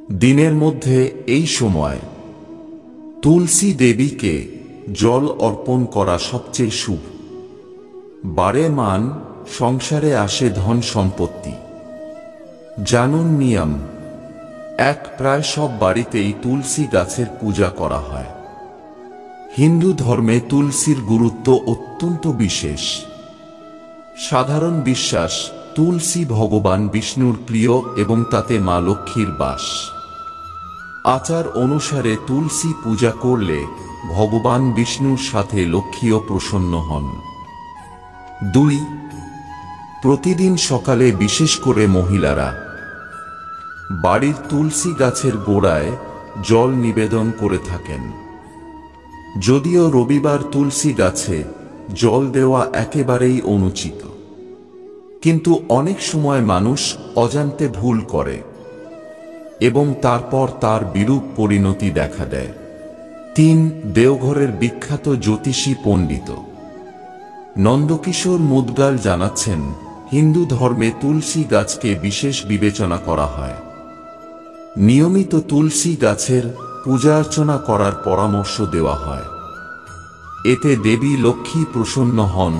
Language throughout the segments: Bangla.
দিনের মধ্যে এই সময় তুলসী দেবীকে জল অর্পণ করা সবচেয়ে শুভ। বাড়ে মান, সংসারে আসে ধন সম্পত্তি। জানুন নিয়ম এক। প্রায় সব বাড়িতেই তুলসী গাছের পূজা করা হয়। হিন্দু ধর্মে তুলসীর গুরুত্ব অত্যন্ত বিশেষ। সাধারণ বিশ্বাস, তুলসী ভগবান বিষ্ণুর প্রিয় এবং তাতে মা লক্ষ্মীর বাস। আচার অনুসারে তুলসী পূজা করলে ভগবান বিষ্ণুর সাথে লক্ষ্মীও প্রসন্ন হন। 2. প্রতিদিন সকালে বিশেষ করে মহিলারা বাড়ির তুলসী গাছের গোড়ায় জল নিবেদন করে থাকেন। যদিও রবিবার তুলসী গাছে জল দেওয়া একেবারেই অনুচিত, কিন্তু অনেক সময় মানুষ অজান্তে ভুল করে এবং তারপর তার বিরূপ পরিণতি দেখা দেয়। 3. দেওঘরের বিখ্যাত জ্যোতিষী পণ্ডিত নন্দকিশোর মুদগাল জানাচ্ছেন, হিন্দু ধর্মে তুলসী গাছকে বিশেষ বিবেচনা করা হয়। নিয়মিত তুলসী গাছের পূজা অর্চনা করার পরামর্শ দেওয়া হয়। এতে দেবী লক্ষ্মী প্রসন্ন হন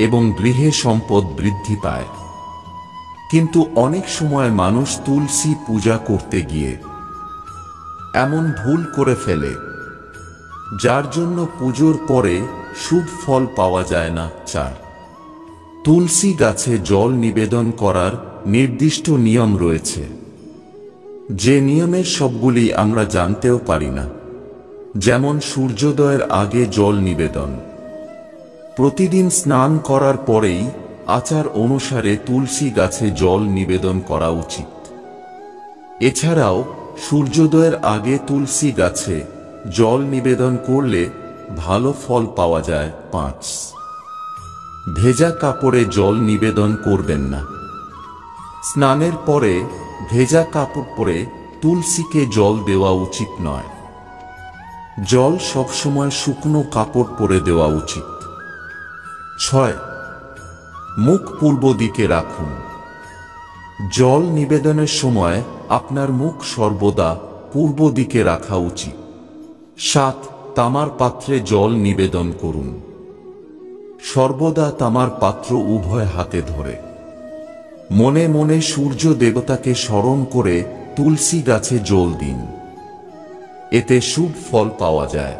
এবং গৃহে সম্পদ বৃদ্ধি পায়। কিন্তু অনেক সময় মানুষ তুলসী পূজা করতে গিয়ে এমন ভুল করে ফেলে যার জন্য পুজোর পরে শুভ ফল পাওয়া যায় না। 4. তুলসী গাছে জল নিবেদন করার নির্দিষ্ট নিয়ম রয়েছে, যে নিয়মের সবগুলি আমরা জানতেও পারি না। যেমন সূর্যোদয়ের আগে জল নিবেদন, প্রতিদিন স্নান করার পরেই আচার অনুসারে তুলসী গাছে জল নিবেদন করা উচিত। এছাড়াও সূর্যোদয়ের আগে তুলসী গাছে জল নিবেদন করলে ভালো ফল পাওয়া যায়। 5. ভেজা কাপড়ে জল নিবেদন করবেন না। স্নানের পরে ভেজা কাপড় পরে তুলসীকে জল দেওয়া উচিত নয়। জল সবসময় শুকনো কাপড় পরে দেওয়া উচিত। 6. মুখ পূর্ব দিকে রাখুন। জল নিবেদনের সময় আপনার মুখ সর্বদা পূর্ব দিকে রাখা উচিত। 7. তামার পাত্রে জল নিবেদন করুন। সর্বদা তামার পাত্র উভয় হাতে ধরে মনে মনে সূর্য দেবতাকে স্মরণ করে তুলসী গাছে জল দিন। এতে শুভ ফল পাওয়া যায়।